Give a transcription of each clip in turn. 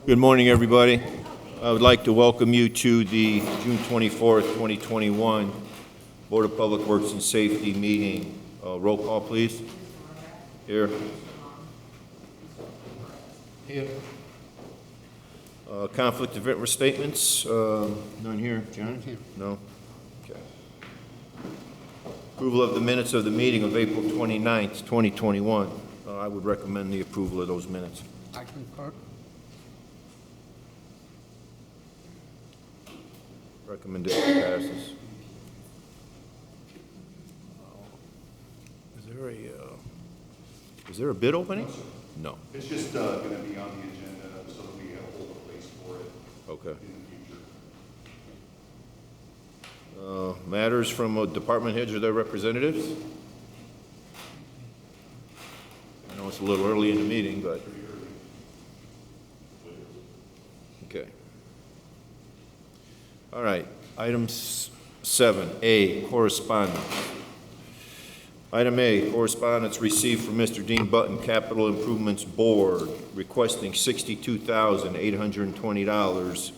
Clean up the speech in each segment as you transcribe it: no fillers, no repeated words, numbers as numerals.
Good morning, everybody. I would like to welcome you to the June 24th, 2021 Board of Public Works and Safety meeting. Roll call, please. Here. Here. Conflict of interest statements. None here. John? Here. No? Okay. Approval of the minutes of the meeting of April 29th, 2021. I would recommend the approval of those minutes. I concur. Recommendation passes. Is there a bid opening? No. It's just going to be on the agenda so that we hold a place for it Okay. in the future. Matters from department heads or their representatives? I know it's a little early in the meeting, but. Okay. All right, item 7A, correspondence. Item A, correspondence received from Mr. Dean Button, Capital Improvements Board, requesting $62,820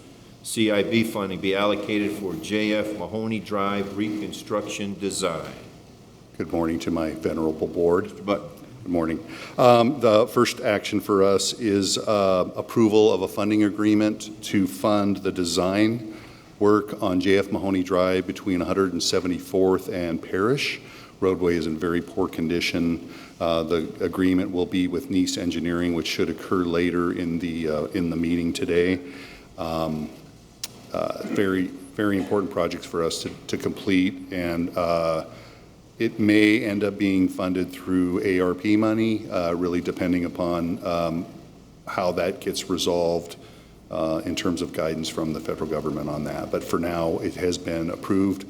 CIB funding be allocated for JF Mahoney Drive reconstruction design. Good morning to my venerable board. Mr. Button. Good morning. The first action for us is approval of a funding agreement to fund the design work on JF Mahoney Drive between 174th and Parish. Roadway is in very poor condition. The agreement will be with Nice Engineering, which should occur later in the meeting today. Very, very important projects for us to complete, and it may end up being funded through ARP money, really depending upon how that gets resolved in terms of guidance from the federal government on that. But for now, it has been approved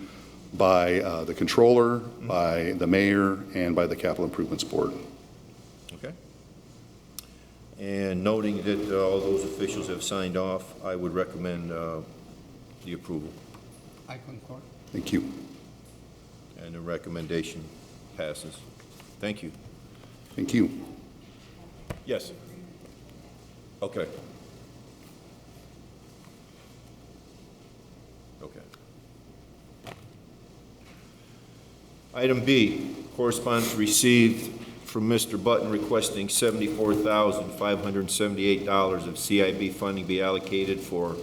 by the controller, by the mayor, and by the Capital Improvements Board. Okay. And noting that all those officials have signed off, I would recommend the approval. I concur. Thank you. And the recommendation passes. Thank you. Thank you. Yes. Okay. Okay. Item B, correspondence received from Mr. Button requesting $74,578 of CIB funding be allocated for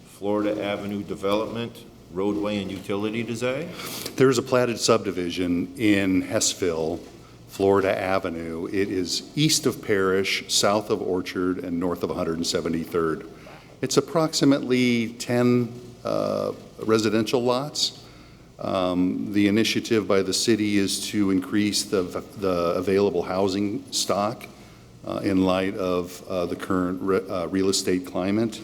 Florida Avenue development, roadway and utility design. There's a platted subdivision in Hessville, Florida Avenue. It is east of Parish, south of Orchard, and north of 173rd. It's approximately 10 residential lots. The initiative by the city is to increase the available housing stock in light of the current real estate climate.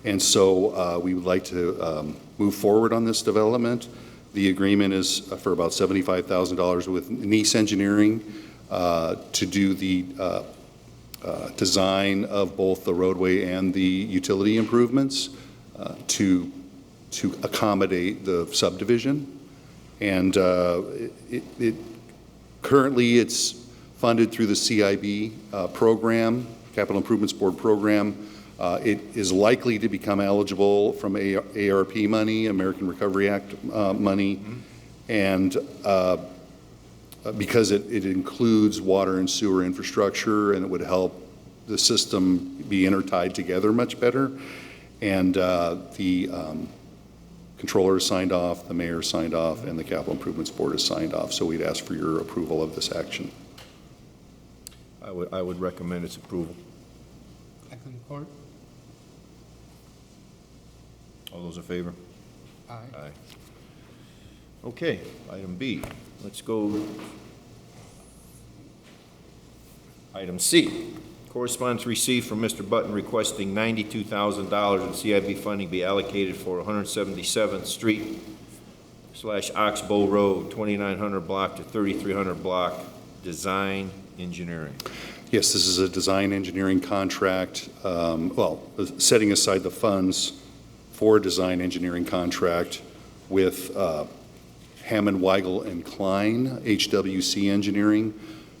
And so we would like to move forward on this development. The agreement is for about $75,000 with Nice Engineering to do the design of both the roadway and the utility improvements to accommodate the subdivision. And currently it's funded through the CIB program, Capital Improvements Board program. It is likely to become eligible from ARP money, American Recovery Act money, and because it includes water and sewer infrastructure, and it would help the system be intertied together much better. And the controller has signed off, the mayor signed off, and the Capital Improvements Board has signed off. So we'd ask for your approval of this action. I would recommend its approval. I concur. All those in favor? Aye. Aye. Okay, item B. Let's go. Item C. Correspondence received from Mr. Button requesting $92,000 in CIB funding be allocated for 177th Street / Oxbow Road, 2900 block to 3300 block, design engineering. Yes, this is a design engineering contract, setting aside the funds for a design engineering contract with Hammond, Weigel, and Klein, HWC Engineering,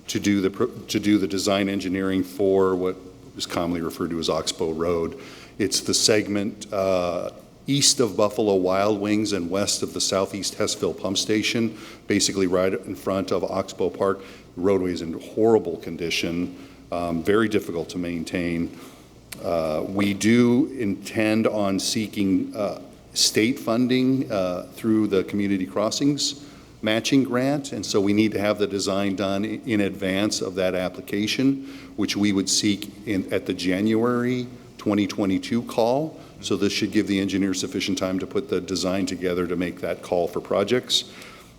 to do the design engineering for what is commonly referred to as Oxbow Road. It's the segment east of Buffalo Wild Wings and west of the Southeast Hessville Pump Station, basically right in front of Oxbow Park. The roadway is in horrible condition, very difficult to maintain. We do intend on seeking state funding through the Community Crossings matching grant, and so we need to have the design done in advance of that application, which we would seek at the January 2022 call. So this should give the engineer sufficient time to put the design together to make that call for projects.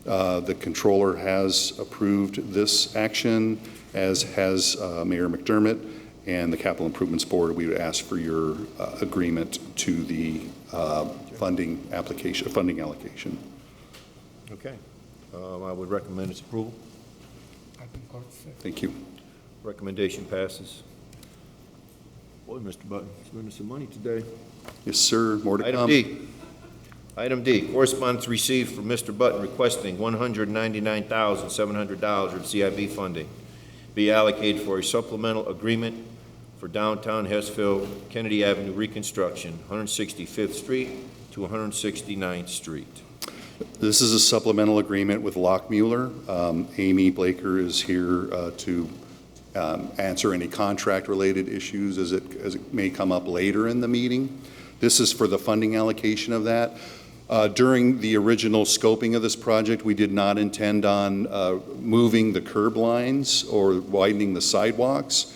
The controller has approved this action, as has Mayor McDermott, and the Capital Improvements Board. We would ask for your agreement to the funding allocation. Okay. I would recommend its approval. I concur, sir. Thank you. Recommendation passes. Boy, Mr. Button, spending some money today. Yes, sir. More to Item come. D. Item D, correspondence received from Mr. Button requesting $199,700 of CIB funding be allocated for a supplemental agreement for downtown Hessville Kennedy Avenue reconstruction, 165th Street to 169th Street. This is a supplemental agreement with Lockmuller. Amy Blaker is here to answer any contract-related issues as it may come up later in the meeting. This is for the funding allocation of that. During the original scoping of this project, we did not intend on moving the curb lines or widening the sidewalks.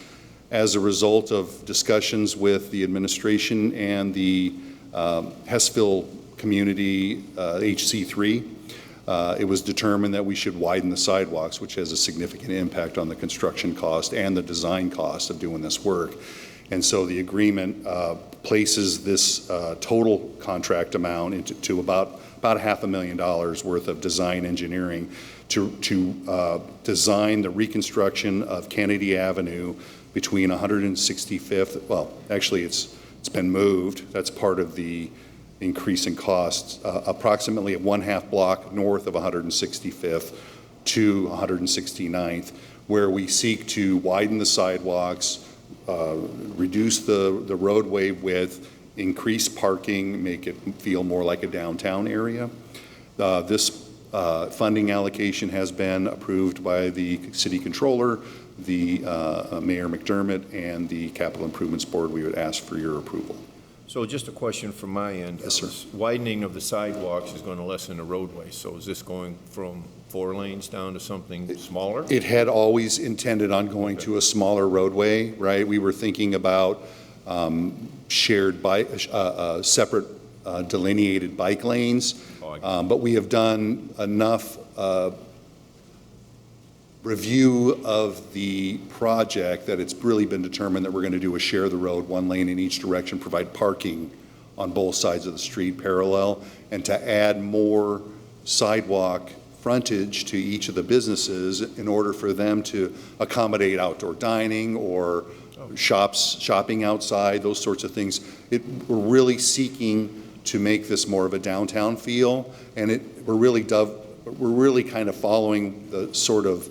As a result of discussions with the administration and the Hessville Community HC3, it was determined that we should widen the sidewalks, which has a significant impact on the construction cost and the design cost of doing this work. And so the agreement places this total contract amount into about $500,000 worth of design engineering to design the reconstruction of Kennedy Avenue between 165th, well, actually it's been moved. That's part of the increase in costs, approximately a 1/2 block north of 165th to 169th, where we seek to widen the sidewalks, reduce the roadway width, increase parking, make it feel more like a downtown area. This funding allocation has been approved by the City Controller, the Mayor McDermott, and the Capital Improvements Board. We would ask for your approval. So just a question from my end. Yes, sir. Widening of the sidewalks is going to lessen the roadway. So is this going from 4 lanes down to something smaller? It had always intended on going to a smaller roadway, right? We were thinking about shared separate delineated bike lanes, but we have done enough review of the project that it's really been determined that we're going to do a share the road, 1 lane in each direction, provide parking on both sides of the street parallel, and to add more sidewalk frontage to each of the businesses in order for them to accommodate outdoor dining or shopping outside, those sorts of things. We're really seeking to make this more of a downtown feel, and we're really kind of following the sort of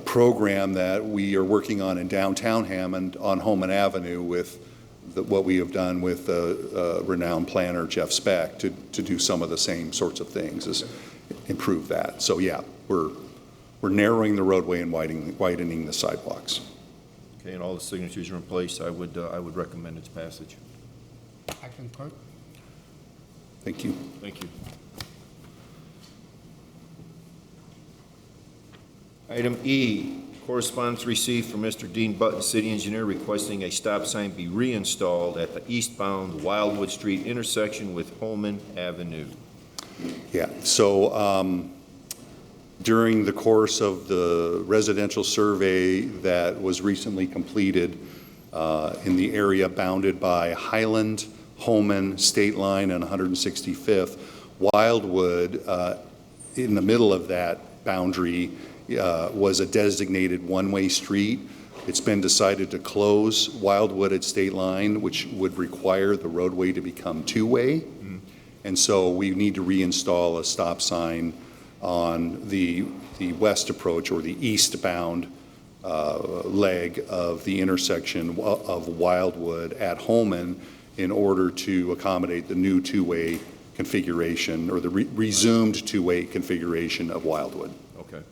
program that we are working on in downtown Hammond on Holman Avenue with what we have done with renowned planner Jeff Speck to do some of the same sorts of things, is improve that. So yeah, we're narrowing the roadway and widening the sidewalks. Okay, and all the signatures are in place. I would recommend its passage. I concur. Thank you. Thank you. Item E, correspondence received from Mr. Dean Button, City Engineer, requesting a stop sign be reinstalled at the eastbound Wildwood Street intersection with Holman Avenue. Yeah, so during the course of the residential survey that was recently completed in the area bounded by Highland, Holman, State Line, and 165th, Wildwood, in the middle of that boundary, was a designated one-way street. It's been decided to close Wildwood at State Line, which would require the roadway to become two-way. And so we need to reinstall a stop sign on the west approach or the eastbound leg of the intersection of Wildwood at Holman in order to accommodate the new two-way configuration, or the resumed two-way configuration of Wildwood. Okay.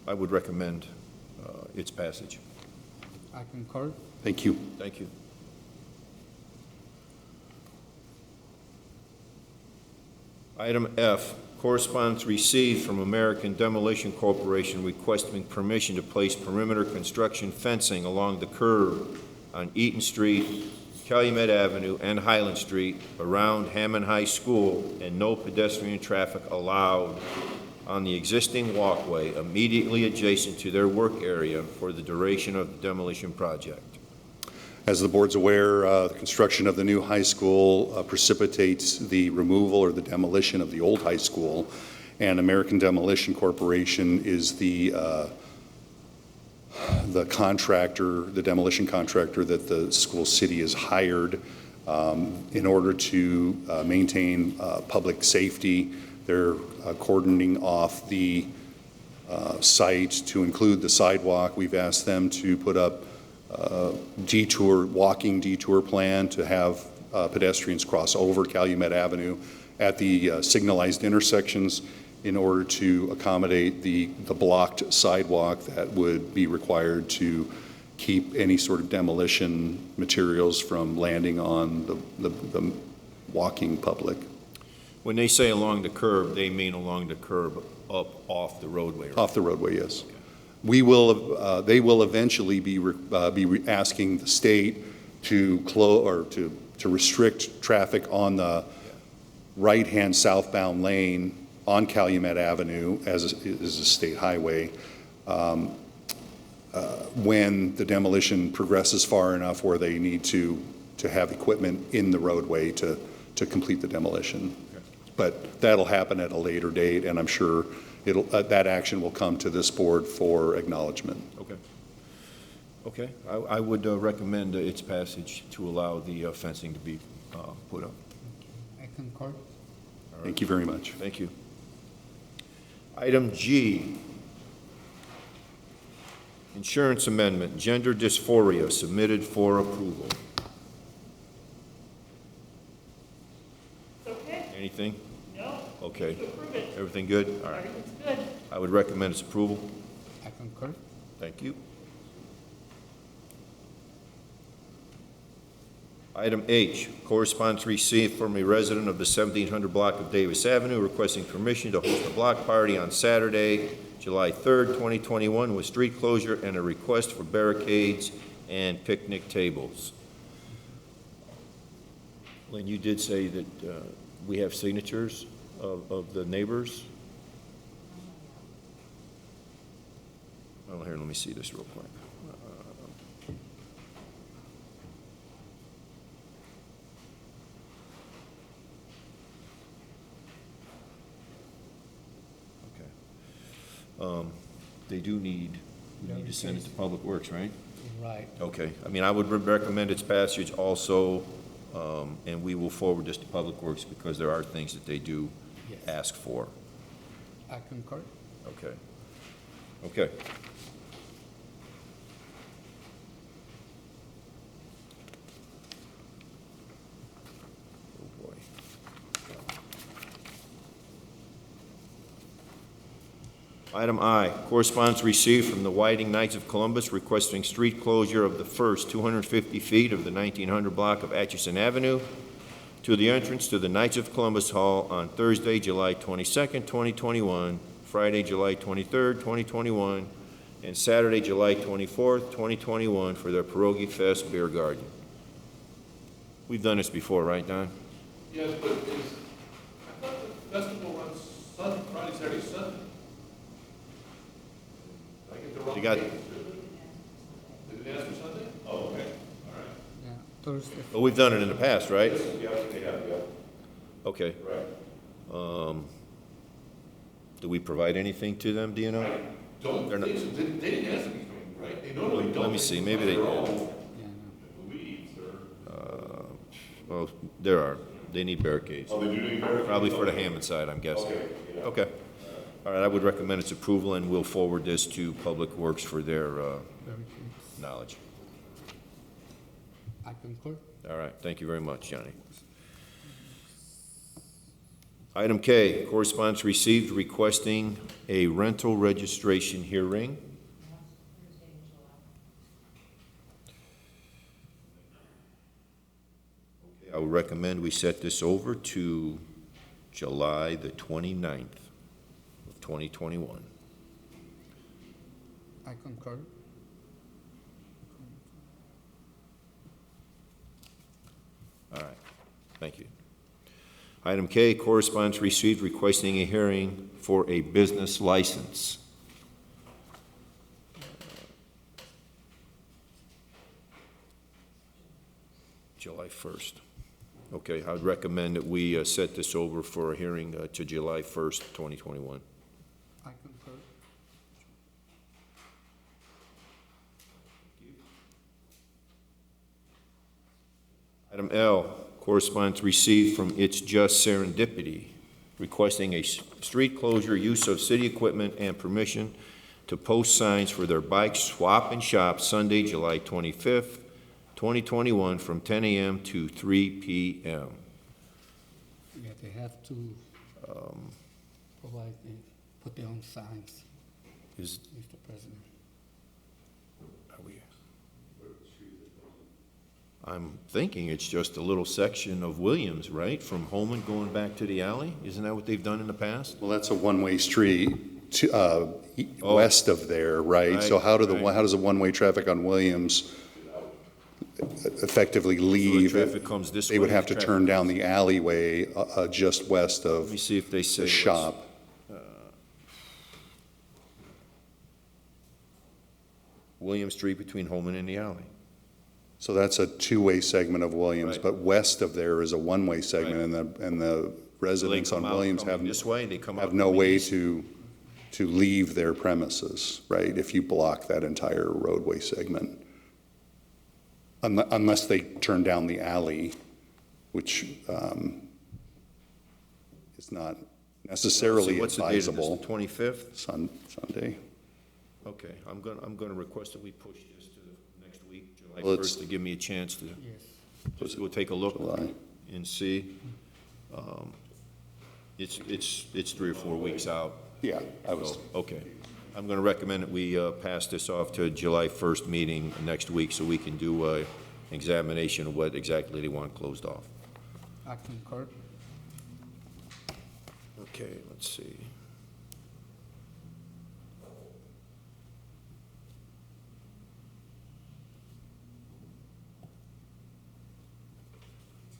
I would recommend its passage. I concur. Thank you. Thank you. Item F, correspondence received from American Demolition Corporation requesting permission to place perimeter construction fencing along the curb on Eaton Street, Calumet Avenue, and Highland Street around Hammond High School, and no pedestrian traffic allowed on the existing walkway immediately adjacent to their work area for the duration of the demolition project. As the board's aware, the construction of the new high school precipitates the removal or the demolition of the old high school, and American Demolition Corporation is the contractor, the demolition contractor that the school city has hired in order to maintain public safety. They're cordoning off the site to include the sidewalk. We've asked them to put up walking detour plan to have pedestrians cross over Calumet Avenue at the signalized intersections in order to accommodate the blocked sidewalk that would be required to keep any sort of demolition materials from landing on the walking public. When they say along the curb, they mean along the curb up off the roadway, right? Off the roadway, yes. We will, they will eventually be asking the state to to restrict traffic on the right-hand southbound lane on Calumet Avenue as is a state highway when the demolition progresses far enough where they need to have equipment in the roadway to complete the demolition. Okay. But that'll happen at a later date, and I'm sure that action will come to this board for acknowledgement. Okay. Okay. I would recommend its passage to allow the fencing to be put up. I concur. Right. Thank you very much. Thank you. Item G, insurance amendment, gender dysphoria, submitted for approval. Okay. Anything? No. Okay. To approve it. Everything good? All right. Everything's good. I would recommend its approval. I concur. Thank you. Item H, correspondence received from a resident of the 1700 block of Davis Avenue requesting permission to host a block party on Saturday, July 3rd, 2021, with street closure and a request for barricades and picnic tables. Lynn, you did say that we have signatures of the neighbors. Well, here, let me see this real quick. They do need, we need to send it to Public Works, right? Right. Okay, I mean, I would recommend its passage also, and we will forward this to Public Works because there are things that they do Yes. ask for. I concur. Okay. Okay. Oh, boy. Item I, correspondence received from the Whiting Knights of Columbus requesting street closure of the first 250 feet of the 1900 block of Atchison Avenue to the entrance to the Knights of Columbus Hall on Thursday, July 22nd, 2021, Friday, July 23rd, 2021, and Saturday, July 24th, 2021 for their Pierogi Fest Beer Garden. We've done this before, right, Don? Yes, but I thought the festival runs Sunday, Friday, Saturday, Sunday. Did I get the wrong You got- date? Did it ask for Sunday? Oh, okay, all right. Yeah. Thursday. Well, we've done it in the past, right? Yes, yeah, they have, yeah, Okay. right. Do we provide anything to them, do you know? I don't They're not- think so, they didn't ask anything, right? They normally don't. Let me see, maybe they They're did. all Yeah, no. leaves, or, Well, there are. They need barricades. oh, they do need barricades? Probably for the Hammond side, I'm guessing. Okay, yeah. Okay. All right, I would recommend its approval, and we'll forward this to Public Works for their Very good. knowledge. I concur. All right, thank you very much, Johnny. Item K, correspondence received requesting a rental registration hearing. Okay, I would recommend we set this over to July the 29th of 2021. I concur. All right, thank you. Item K, correspondence received requesting a hearing for a business license. July 1st. Okay, I would recommend that we set this over for a hearing to July 1st, 2021. I concur. Item L, correspondence received from It's Just Serendipity, requesting a street closure, use of city equipment, and permission to post signs for their bike swap and shop Sunday, July 25th, 2021, from 10 a.m. to 3 p.m. Yeah, they have to provide, put their own signs, Is, Mr. President. are we? I'm thinking it's just a little section of Williams, right, from Hammond going back to the alley? Isn't that what they've done in the past? Well, that's a one-way street to, Oh. west of there, right? So Right, how right. does the one-way traffic on Williams effectively So the leave? traffic comes this way. They would have the to traffic- turn down the alleyway just west Let of me see if they say. the what's- shop. William Street between Holman and the alley. So that's a two-way segment of Williams, Right. but west of there is a one-way segment, and the So they residents on come out Williams coming this way, they come out. have no coming way east. to leave their premises, right? If you block that entire roadway segment. Unless they turn down the alley, which is not necessarily What's the date of this, advisable. the 25th? Sunday. Okay, I'm gonna request that we push this to the next week, July Well, it's- 1st, to give me a chance to, Yes. we'll take a look July. and see. It's 3 or 4 weeks out. Yeah, I was, So, okay. I'm going to recommend that we pass this off to July 1st meeting next week so we can do an examination of what exactly they want closed off. I concur. Okay, let's see.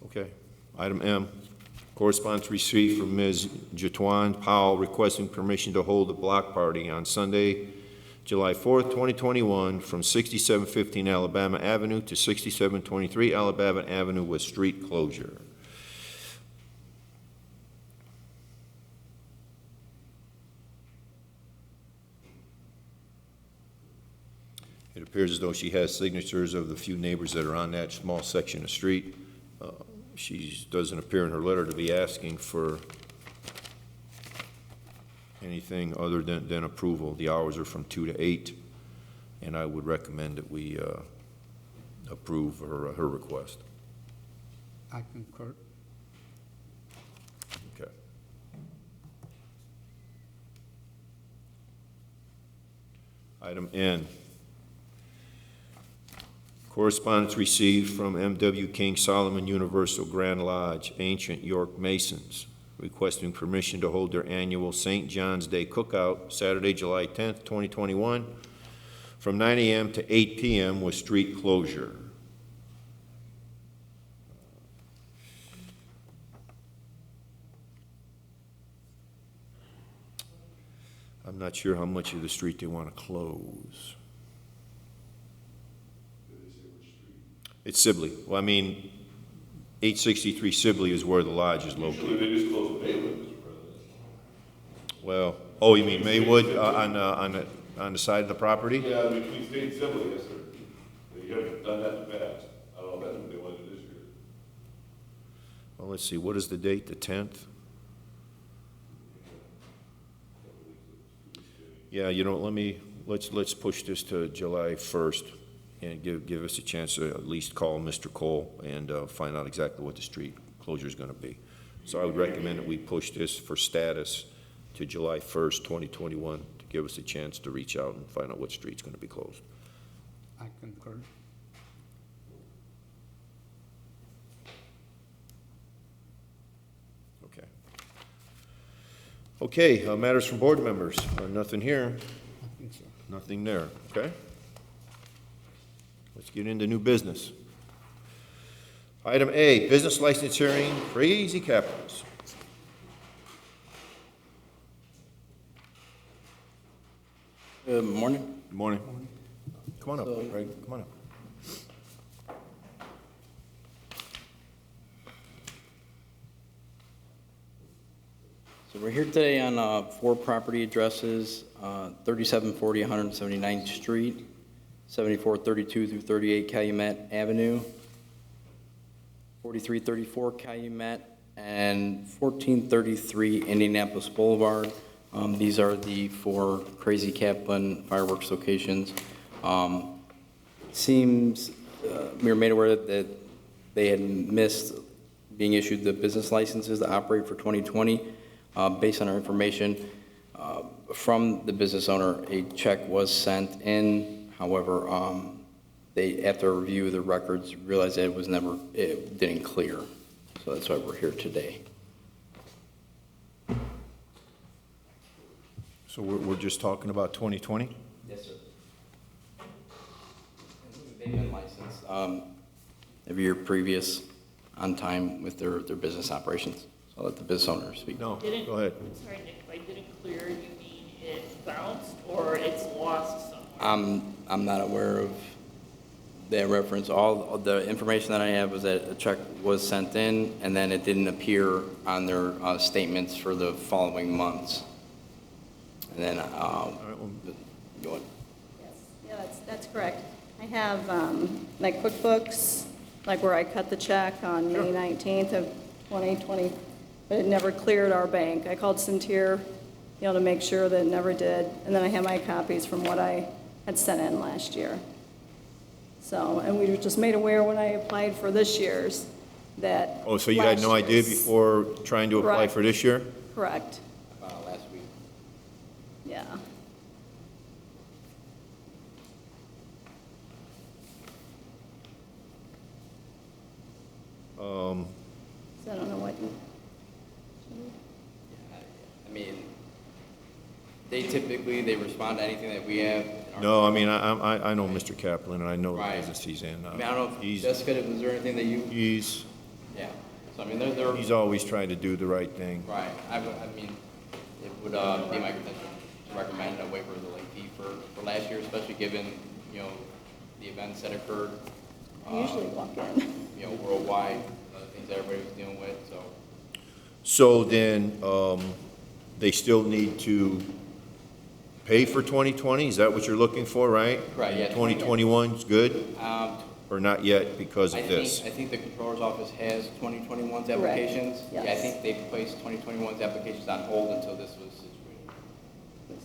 Okay. Item M, correspondence received from Ms. Jatuan Powell requesting permission to hold a block party on Sunday, July 4th, 2021, from 6715 Alabama Avenue to 6723 Alabama Avenue with street closure. It appears as though she has signatures of the few neighbors that are on that small section of street. She doesn't appear in her letter to be asking for anything other than approval. The hours are from 2 to 8, and I would recommend that we approve her request. I concur. Okay. Item N, correspondence received from M.W. King Solomon Universal Grand Lodge, Ancient York Masons, requesting permission to hold their annual St. John's Day Cookout Saturday, July 10th, 2021, from 9 a.m. to 8 p.m. with street closure. I'm not sure how much of the street they want to close. It's Sibley. Well, I mean, 863 Sibley is where the lodge is Usually located. they just close the Maywood, Mr. President. Well, oh, you mean Maywood on the side of the property? Yeah, between State and Sibley, yes, sir. They haven't done that in the past. I don't know if that's what they want to do this year. Well, let's see, what is the date, the 10th? Yeah, let's push this to July 1st and give us a chance to at least call Mr. Cole and find out exactly what the street closure is going to be. So I would recommend that we push this for status to July 1st, 2021, to give us a chance to reach out and find out what street's going to be closed. I concur. Okay. Okay, matters from board members. Nothing here, I think so. nothing there, okay? Let's get into new business. Item A, business license hearing, Crazy Capitals. Good morning. Good morning. Come on up, So- Craig, come on up. So we're here today on 4 property addresses, 3740 179th Street, 7432 through 38 Calumet Avenue, 4334 Calumet, and 1433 Indianapolis Boulevard. These are the 4 Crazy Kaplan fireworks locations. Seems, we were made aware that they had missed being issued the business licenses to operate for 2020. Based on our information from the business owner, a check was sent in. However, they, after a review of the records, realized that it didn't clear. So that's why we're here today. So we're just talking about 2020? Yes, sir. They've been licensed every year previous on time with their business operations. So I'll let the business owner speak. No, Didn't- go ahead. Sorry, Nick, if I didn't clear, you mean it bounced or it's lost somewhere? I'm not aware of that reference. All of the information that I have was that a check was sent in, and then it didn't appear on their statements for the following months. And then, All right, well, go ahead. Yes, yeah, that's correct. I have, like QuickBooks, like where I cut the check on May 19th of 2020, but it never cleared our bank. I called Centier, to make sure that it never did, and then I have my copies from what I had sent in last year. So, and we were just made aware when I applied for this year's that. Oh, so you had no last idea year's- before trying to apply Correct. for this year? Correct, Last week. yeah. So I don't know what you. I mean, they respond to anything that we have. in our- No, I mean, I know Mr. Kaplan, and I know the Right. business he's in. I mean, I don't know, He's, Jessica, was there anything that you, he's, yeah. So I mean, they're. he's always trying to do the right thing. Right, I mean, it would be my intention to recommend a waiver of the late fee for last year, especially given, the events that occurred, I usually walk in. Worldwide, other things that everybody was dealing with, so. So then, they still need to pay for 2020? Is that what you're looking for, right? Right, yeah. 2021's good, or not yet because I of think, this? I think the controller's office has 2021's Correct, applications. Yeah, I yes. think they placed 2021's applications on hold until this was situated.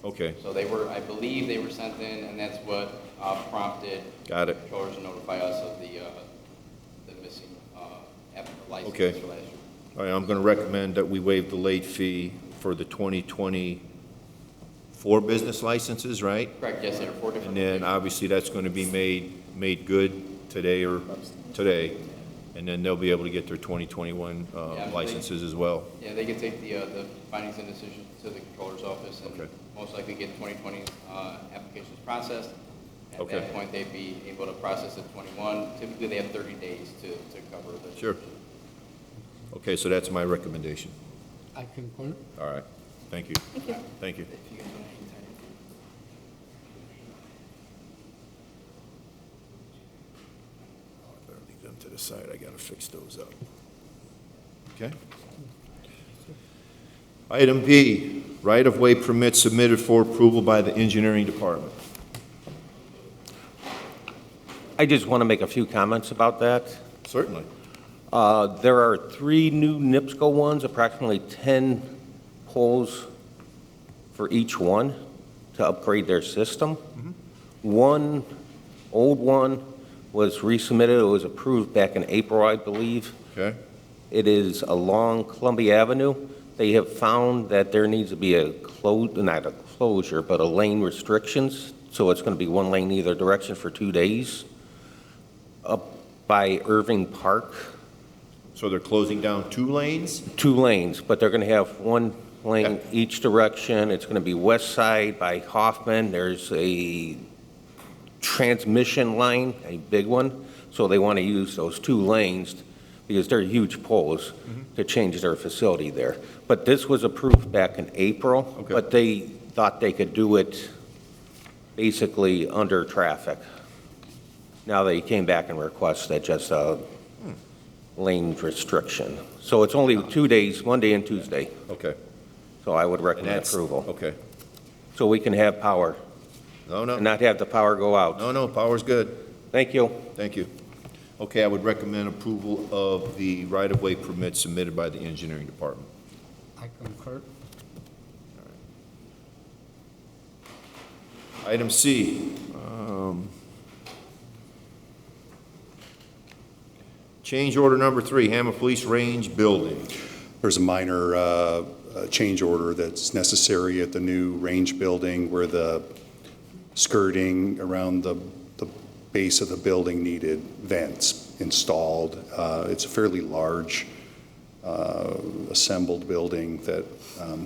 Okay, So I believe they were sent in, and that's what prompted got it. the controllers to notify us of the missing licenses Okay. for last year. All right, I'm going to recommend that we waive the late fee for the 2020 4 business licenses, right? Correct, yes, there are 4 different. And then obviously that's going to be made good today, and then they'll be able to get their 2021 Yeah, licenses as well. Yeah, they can take the findings and decisions to the controller's office and Okay. most likely get 2020 applications processed. At Okay. that point, they'd be able to process the 21. Typically, they have 30 days to cover the. Sure. Okay, so that's my recommendation. I concur. All right, thank you. Thank you. Thank you. If you guys want to hang tight. I better leave them to the side, I gotta fix those up. Okay? Item B, right-of-way permit submitted for approval by the engineering department. I just want to make a few comments about that. Certainly. There are 3 new NIPSCO ones, approximately 10 poles for each one. to upgrade their system. One old one was resubmitted, it was approved back in April, I believe. Okay. It is along Columbia Avenue. They have found that there needs to be not a closure, but a lane restrictions. So it's going to be one lane either direction for 2 days up by Irving Park. So they're closing down 2 lanes? 2 lanes, but they're going to have 1 lane each direction. It's going to be west side by Hoffman. There's a transmission line, a big one. So they want to use those 2 lanes because they're huge poles to change their facility there. But this was approved back in April, Okay. but they thought they could do it basically under traffic. Now they came back and requested just a lane restriction. So it's only 2 days, Monday and Tuesday. Okay. So I would And recommend that's approval. Okay. So we can have power No, and no, not have the power go out. no, power's good. Thank you. Thank you. Okay, I would recommend approval of the right-of-way permit submitted by the engineering department. I concur. Item C. Change order number 3, Hammond Police Range Building. There's a minor change order that's necessary at the new range building where the skirting around the base of the building needed vents installed. It's a fairly large assembled building that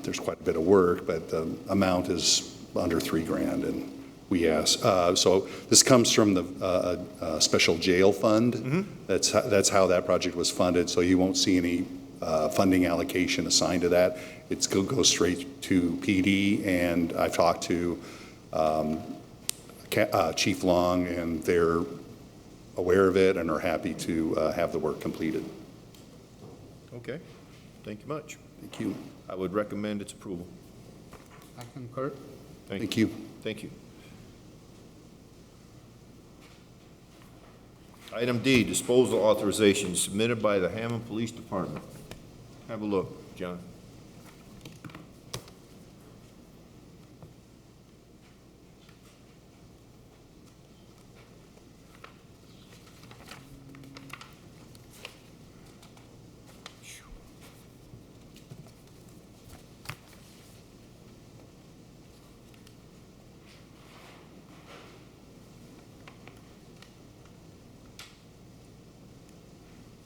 there's quite a bit of work, but the amount is under $3,000, and we asked. So this comes from the special jail fund. That's how that project was funded, so you won't see any funding allocation assigned to that. It's going to go straight to PD, and I've talked to Chief Long, and they're aware of it and are happy to have the work completed. Okay, thank you much. Thank you. I would recommend its approval. I concur. Thank you. Thank you. Item D, disposal authorization submitted by the Hammond Police Department. Have a look, John.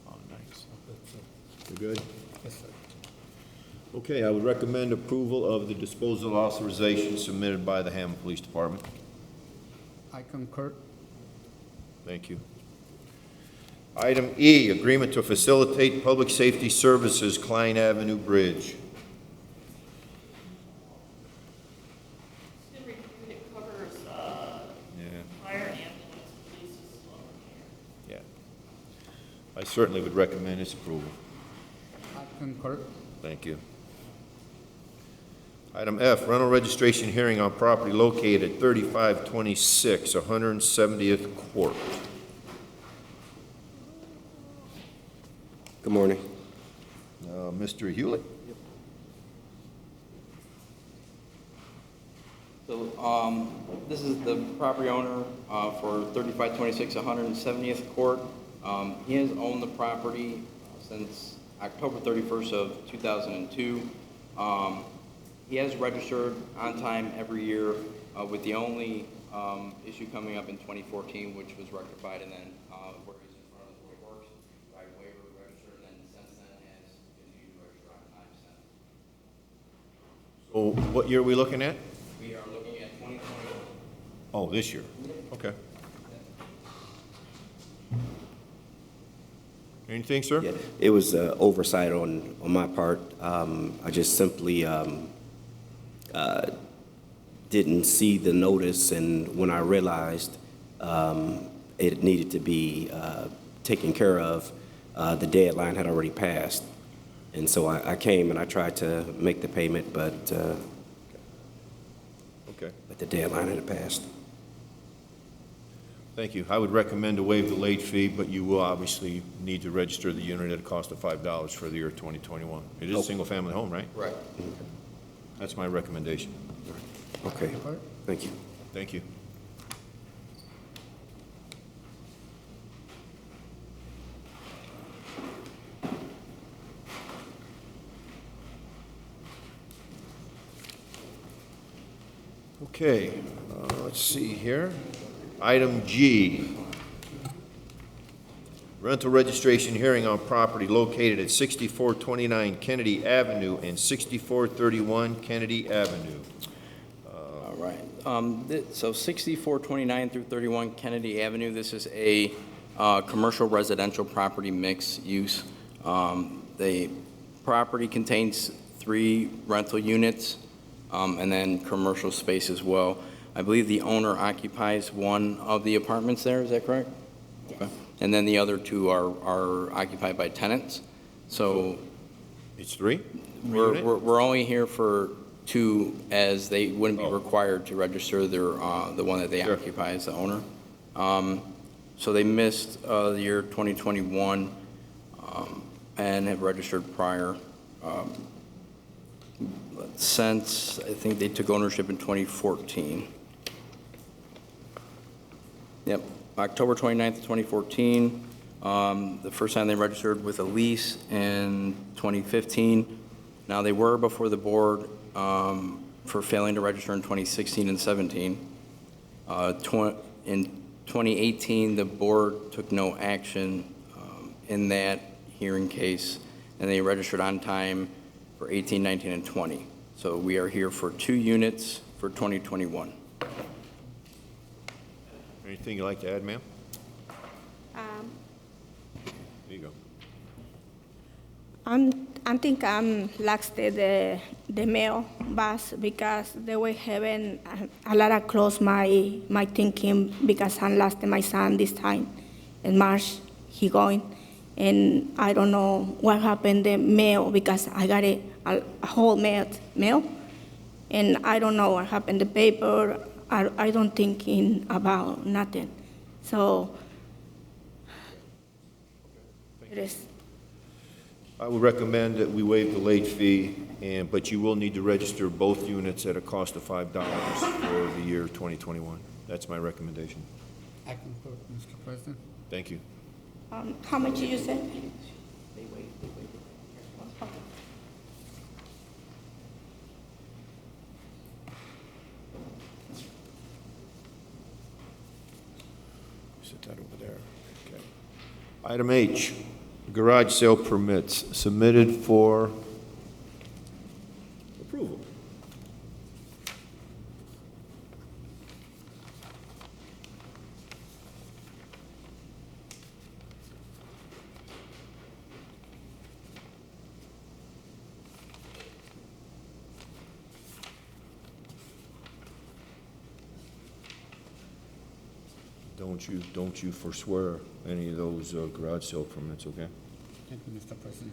Oh, nice. You're good? Yes, sir. Okay, I would recommend approval of the disposal authorization submitted by the Hammond Police Department. I concur. Thank you. Item E, agreement to facilitate public safety services, Klein Avenue Bridge. It's been reviewed, it covers, Yeah. fire, ambulance, police, as well. Yeah. I certainly would recommend its approval. I concur. Thank you. Item F, rental registration hearing on property located at 3526 170th Court. Good morning. Mr. Hewlett? So, this is the property owner, for 3526 170th Court. He has owned the property since October 31st of 2002. He has registered on time every year, with the only, issue coming up in 2014, which was rectified, and then, where he's in front of the Board of Works, by waiver registered, and then since then has continued to register on time since. Oh, what year are we looking at? We are looking at 2021. Oh, this year. Okay. Anything, sir? Yeah, it was oversight on my part. I just simply didn't see the notice, and when I realized it needed to be taken care of, the deadline had already passed. And so I came and I tried to make the payment, but Okay. the deadline had passed. Thank you. I would recommend to waive the late fee, but you will obviously need to register the unit at a cost of $5 for the year 2021. It is a single-family home, right? Right. That's my recommendation. Okay. Concur. Thank you. Thank you. Okay, let's see here. Item G, rental registration hearing on property located at 6429 Kennedy Avenue and 6431 Kennedy Avenue. All right. So 6429 through 31 Kennedy Avenue, this is a commercial residential property mix use. The property contains 3 rental units and then commercial space as well. I believe the owner occupies one of the apartments there, is that correct? Yes. Okay. And then the other 2 are occupied by tenants. So It's 3? we're only here for 2, as they wouldn't be required to register their, the one that they Sure. occupy as the owner. So they missed the year 2021 and have registered prior. Since, I think they took ownership in 2014. Yep, October 29th of 2014. The first time they registered with a lease in 2015. Now, they were before the board for failing to register in 2016 and 17. In 2018, the board took no action in that hearing case, and they registered on time for 18, 19, and 20. So we are here for 2 units for 2021. Anything you'd like to add, ma'am? There you go. I think I'm lost the mail bus because they were having a lot of close my thinking because I lost my son this time in March. He going, and I don't know what happened the mail because I got a whole mail, and I don't know what happened the paper. I don't thinking about nothing, so it is. I would recommend that we waive the late fee, but you will need to register both units at a cost of $5 for the year 2021. That's my recommendation. I concur, Mr. President. Thank you. How much you said? Set that over there. Okay. Item H, garage sale permits submitted for approval. Don't you forswear any of those garage sale permits, okay? Thank you, Mr. President.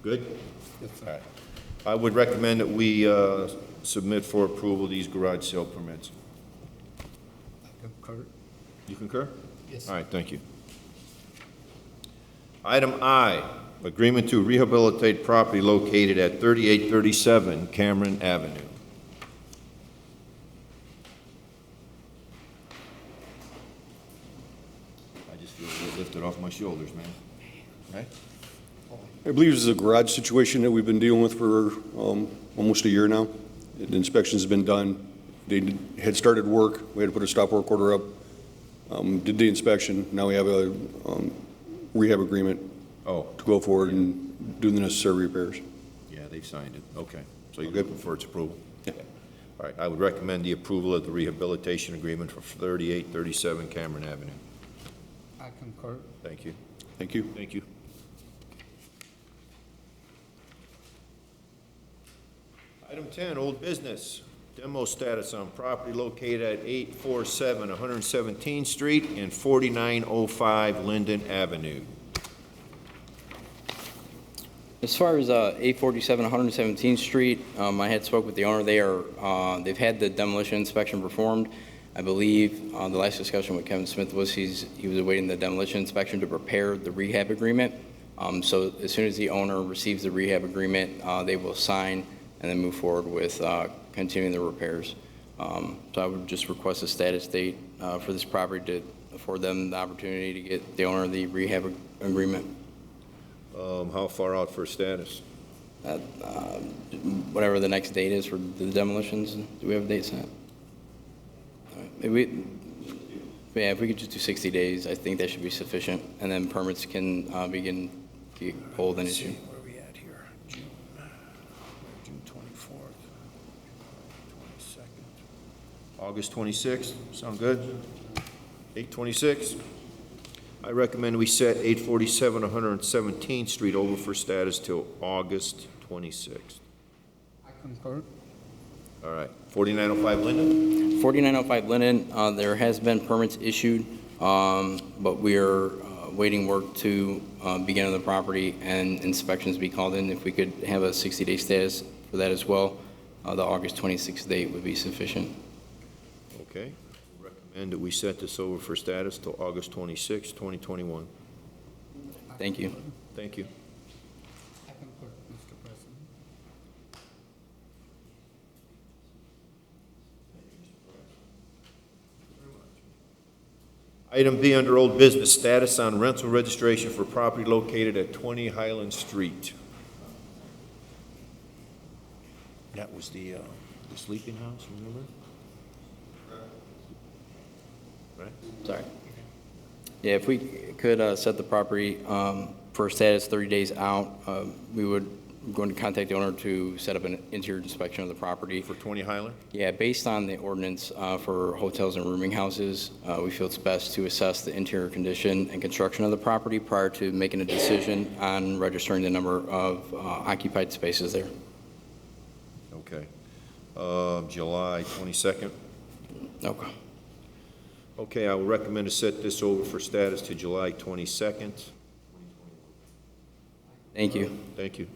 Good? Yes, All sir. right. I would recommend that we submit for approval these garage sale permits. I concur. You concur? Yes. All right, thank you. Item I, agreement to rehabilitate property located at 3837 Cameron Avenue. I just feel a bit lifted off my shoulders, man. Okay? I believe this is a garage situation that we've been dealing with for almost a year now. The inspection's been done. They had started work. We had to put a stop work order up. Did the inspection. Now we have a rehab agreement Oh, to go forward and do the necessary repairs. yeah, they've signed it. Okay. So you're Okay. looking for its approval? Yeah. All right, I would recommend the approval of the rehabilitation agreement for 3837 Cameron Avenue. I concur. Thank you. Thank you. Thank you. Item 10, old business. Demo status on property located at 847 117th Street and 4905 Linden Avenue. As far as 847 117th Street, I had spoke with the owner. They've had the demolition inspection performed. I believe the last discussion with Kevin Smith was he was awaiting the demolition inspection to prepare the rehab agreement. So as soon as the owner receives the rehab agreement, they will sign and then move forward with continuing the repairs. So I would just request a status date for this property to afford them the opportunity to get the owner the rehab agreement. How far out for status? Whatever the next date is for the demolitions. Do we have a date set? If we could just do 60 days, I think that should be sufficient, and then permits can begin to get pulled and issued. Where are we at here? June 24th, 22nd. August 26th, sound good? 8/26. I recommend we set 847 117th Street over for status till August 26th. I concur. All right, 4905 Linden? 4905 Linden, there has been permits issued, but we are waiting work to begin on the property and inspections be called in. If we could have a 60-day status for that as well, the August 26th date would be sufficient. Okay. Recommend that we set this over for status till August 26th, 2021. Thank you. Thank you. I concur, Mr. President. Item B under old business, status on rental registration for property located at 20 Highland Street. That was the sleeping house, remember? Right? Sorry. Yeah, if we could set the property for status 30 days out, we would going to contact the owner to set up an interior inspection of the property. For 20 Highland? Yeah, based on the ordinance for hotels and rooming houses, we feel it's best to assess the interior condition and construction of the property prior to making a decision on registering the number of occupied spaces there. Okay. July 22nd? Okay. Okay, I will recommend to set this over for status to July 22nd. Thank you. Thank you.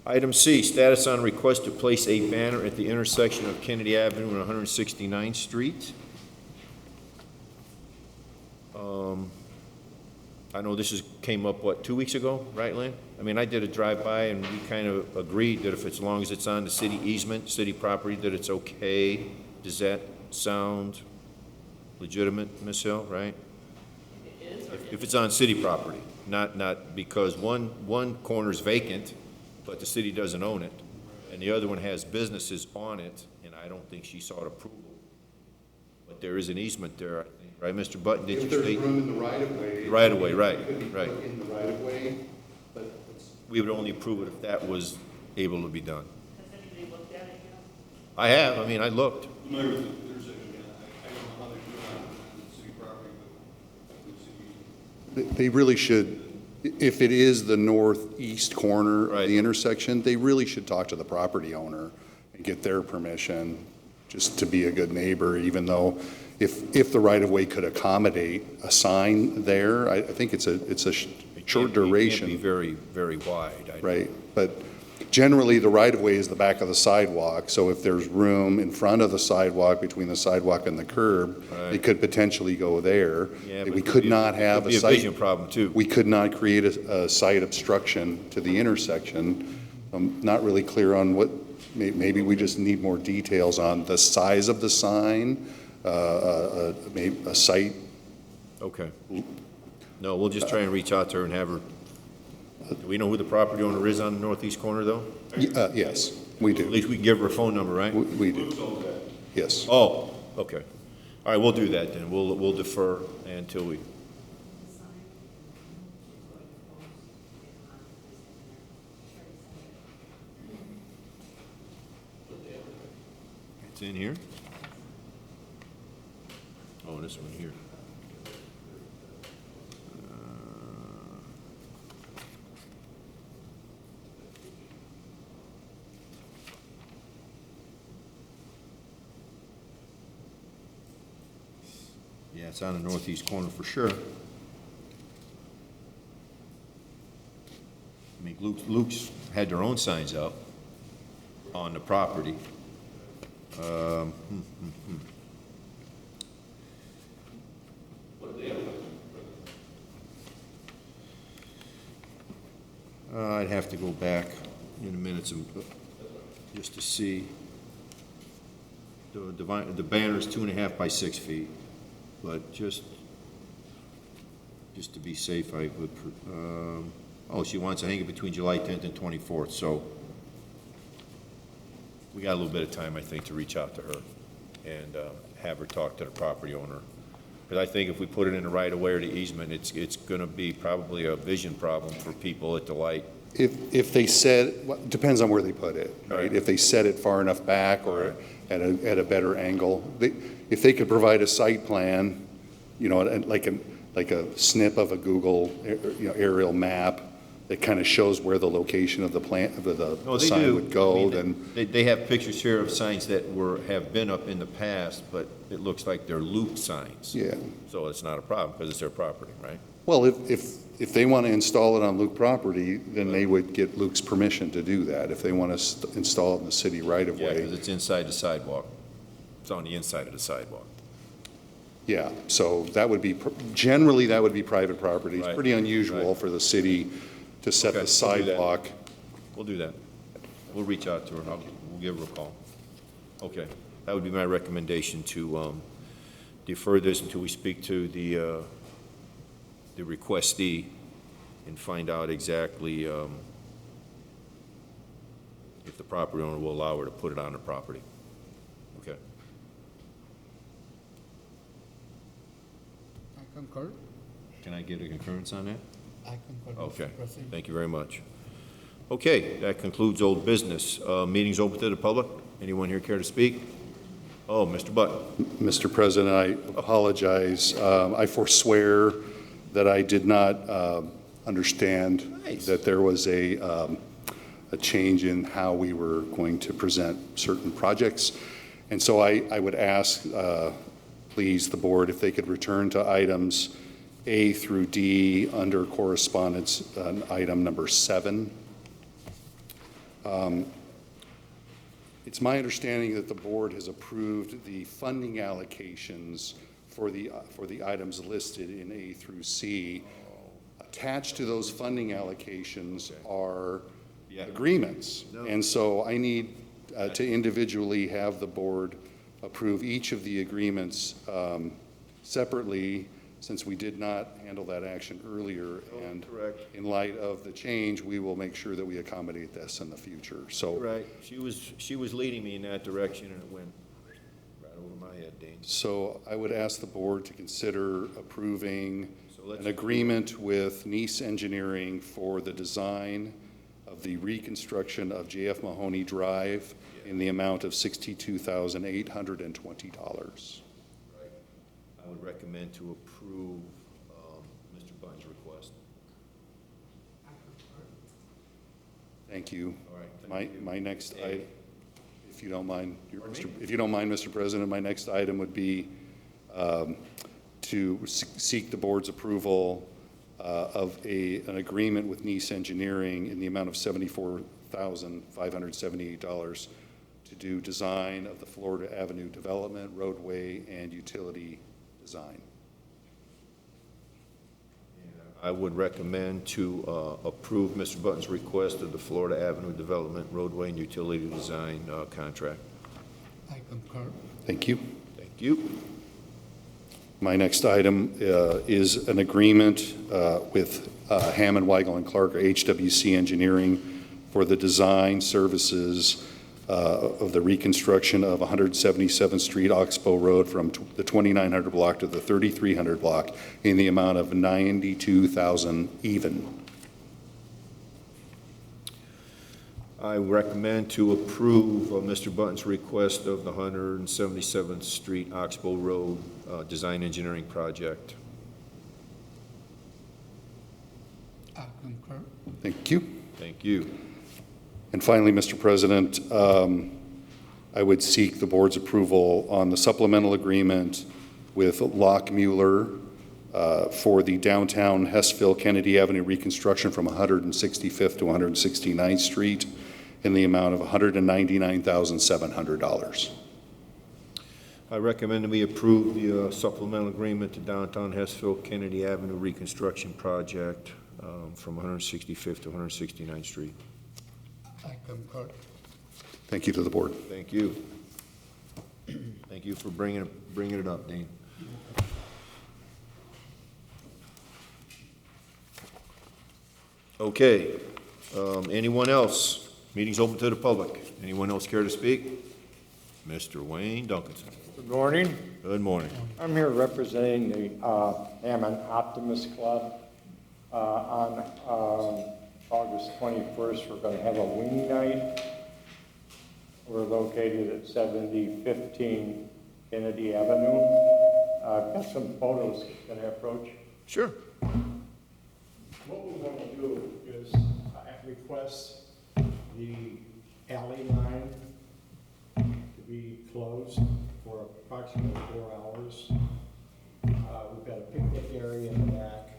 Item C, status on request to place a banner at the intersection of Kennedy Avenue and 169th Street. I know this came up, what, 2 weeks ago, right, Lynn? I mean, I did a drive-by, and we kind of agreed that if as long as it's on the city easement, city property, that it's okay. Does that sound legitimate, Ms. Hill, right? If it's on city property, not because one corner's vacant, but the city doesn't own it, and the other one has businesses on it, and I don't think she sought approval. But there is an easement there, I think, right, Mr. Button? Did you If there's state? room in the right-of-way. Right-of-way, right, it could be right. put in the right-of-way, but We would only approve it if that was able to be done. Has anybody looked at it yet? I have, I mean, I looked. Familiar with the intersection, I don't know how they do it on city property, but they really should, if it is the northeast corner Right. of the intersection, they really should talk to the property owner and get their permission, just to be a good neighbor, even though if the right-of-way could accommodate a sign there, I think it's a short duration. It can't be very, very wide. Right, but generally, the right-of-way is the back of the sidewalk, so if there's room in front of the sidewalk, between the sidewalk and the curb, Right. it could potentially go there. Yeah, but We it could be- not have Could be a a site. vision problem, too. We could not create a site obstruction to the intersection. I'm not really clear on what, maybe we just need more details on the size of the sign, maybe a site. Okay. No, we'll just try and reach out to her and have her, do we know who the property owner is on the northeast corner, though? Yes, we At do. least we can give her a phone number, right? We do. Yes. Oh, okay. All right, we'll do that then. We'll defer until we, it's in here? Oh, this one here. Yeah, it's on the northeast corner for sure. I mean, Luke's had their own signs up on the property. I'd have to go back in a minute just to see. The banner is 2.5 by 6 feet, but just to be safe, I would, oh, she wants to hang it between July 10th and 24th, so we got a little bit of time, I think, to reach out to her and have her talk to the property owner. Because I think if we put it in the right-of-way or the easement, it's going to be probably a vision problem for people at the light. If they set, well, depends on where they put it, right? Right. If they set it far enough back or at a better angle. If they could provide a site plan, you know, like a snip of a Google, you know, aerial map that kind of shows where the location of the plant, of the sign would go, then. They have pictures here of signs that have been up in the past, but it looks like they're loop signs. Yeah. So it's not a problem because it's their property, right? Well, if they want to install it on Luke property, then they would get Luke's permission to do that. If they want to install it in the city right of Yeah, way. because it's inside the sidewalk. It's on the inside of the sidewalk. Yeah, so that would be, generally, that would be private property. It's Right. pretty unusual Right. for the city to set Okay, the we'll do that. sidewalk. We'll do that. We'll reach out to her. We'll give her a call. Okay, that would be my recommendation to defer this until we speak to the requestee and find out exactly if the property owner will allow her to put it on the property. Okay. I concur. Can I get a concurrence on that? I concur, Okay, Mr. President. thank you very much. Okay, that concludes old business. Meeting's open to the public. Anyone here care to speak? Oh, Mr. Button. Mr. President, I apologize. I forswear that I did not understand Nice. that there was a change in how we were going to present certain projects. And so I would ask, please, the board, if they could return to items A through D under correspondence, item number 7. It's my understanding that the board has approved the funding allocations for the items listed in A through C. Attached to those funding allocations are agreements. And so I need to individually have the board approve each of the agreements separately, since we did not handle that action earlier. And correct. in light of the change, we will make sure that we accommodate this in the future. So. Right, she was leading me in that direction, and it went right over my head, Dean. So I would ask the board to consider approving So let's- an agreement with Nice Engineering for the design of the reconstruction of JF Mahoney Drive in the amount of $62,820. I would recommend to approve Mr. Button's request. Thank you. All right, thank you. My next item, if you don't mind, if you don't mind, Mr. President, my next item would be to seek the board's approval of an agreement with Nice Engineering in the amount of $74,578 to do design of the Florida Avenue development, roadway, and utility design. I would recommend to approve Mr. Button's request of the Florida Avenue Development Roadway and Utility Design contract. I concur. Thank you. Thank you. My next item is an agreement with Hammond, Weigel, and Clark, or HWC Engineering, for the design services of the reconstruction of 177th Street, Oxbow Road, from the 2900 block to the 3300 block in the amount of $92,000 even. I recommend to approve Mr. Button's request of the 177th Street, Oxbow Road Design Engineering Project. I concur. Thank you. Thank you. And finally, Mr. President, I would seek the board's approval on the supplemental agreement with Lockmuller for the downtown Hessville Kennedy Avenue reconstruction from 165th to 169th Street in the amount of $199,700. I recommend that we approve the supplemental agreement to downtown Hessville Kennedy Avenue reconstruction project from 165th to 169th Street. I concur. Thank you to the board. Thank you. Thank you for bringing it up, Dean. Okay, anyone else? Meeting's open to the public. Anyone else care to speak? Mr. Wayne Duncanson. Good morning. Good morning. I'm here representing the Hammond Optimist Club. On August 21st, we're going to have a wing night. We're located at 7015 Kennedy Avenue. I've got some photos. Can I approach? Sure. What we want to do is request the alley line to be closed for approximately 4 hours. We've got a picnic area in the back,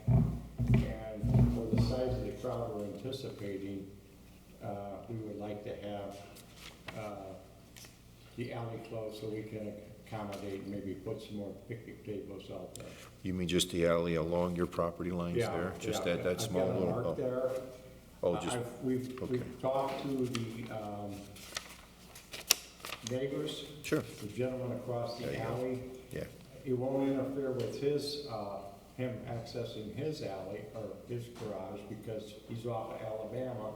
and for the size of the crowd we're anticipating, we would like to have the alley closed so we can accommodate and maybe put some more picnic tables out there. You mean just the alley along your property lines there? Just that small I've got a little? mark there. Just, We've okay. talked to the neighbors. Sure. The gentleman across There the you go. alley. Yeah. It won't interfere with his, him accessing his alley or his garage because he's off of Alabama.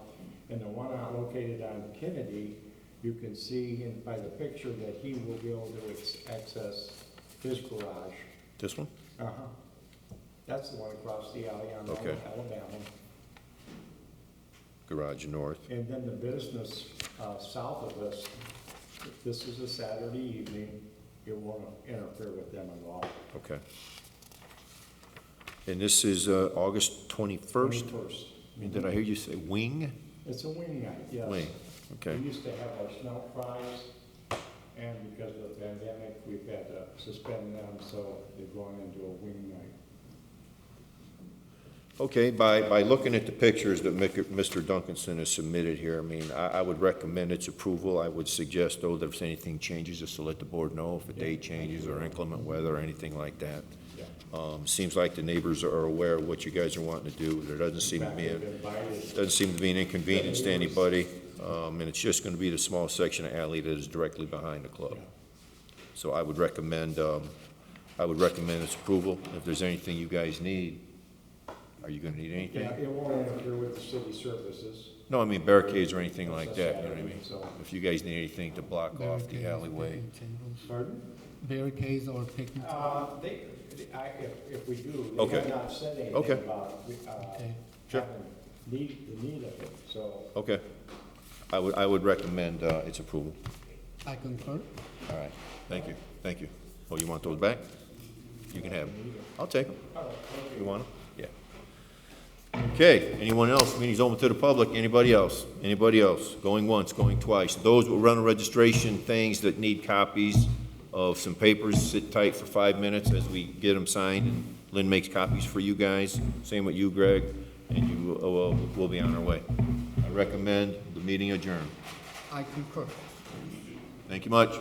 And the one out located on Kennedy, you can see by the picture that he will be able to access his garage. This one? Uh-huh. That's the one across the alley on Okay. Alabama. Garage north. And then the business south of us, if this is a Saturday evening, it won't interfere with them at all. Okay. And this is August 21st? 21st. And did I hear you say wing? It's a wing night, yes. Wing, okay. We used to have our snow fries, and because of the pandemic, we've had to suspend them, so they're going into a wing night. Okay, by looking at the pictures that Mr. Duncanson has submitted here, I mean, I would recommend its approval. I would suggest, though, that if anything changes, just to let the board know if a date changes or inclement weather or anything like that. Seems like the neighbors are aware of what you guys are wanting to do. There doesn't seem to be an inconvenience to anybody, and it's just going to be the small section of alley that is directly behind the club. So I would recommend its approval. If there's anything you guys need, are you going to need anything? Yeah, it won't interfere with the city services. No, I mean barricades or anything like that, you know what I Saturday, mean? so- If you guys need anything to block off the Barricades, alleyway. picnic tables. Pardon? Barricades or picnic. If we do, they Okay. have not said Okay. anything about Okay. Sure. having the need of it, so. Okay. I would recommend its approval. I concur. All right, thank you, thank you. Oh, you want those back? You can have them. I'll take them. You want them? Yeah. Okay, anyone else? Meeting's open to the public. Anybody else? Anybody else? Going once, going twice. Those will run a registration things that need copies of some papers, sit tight for 5 minutes as we get them signed, and Lynn makes copies for you guys. Same with you, Greg, and we'll be on our way. I recommend the meeting adjourned. I concur. Thank you much.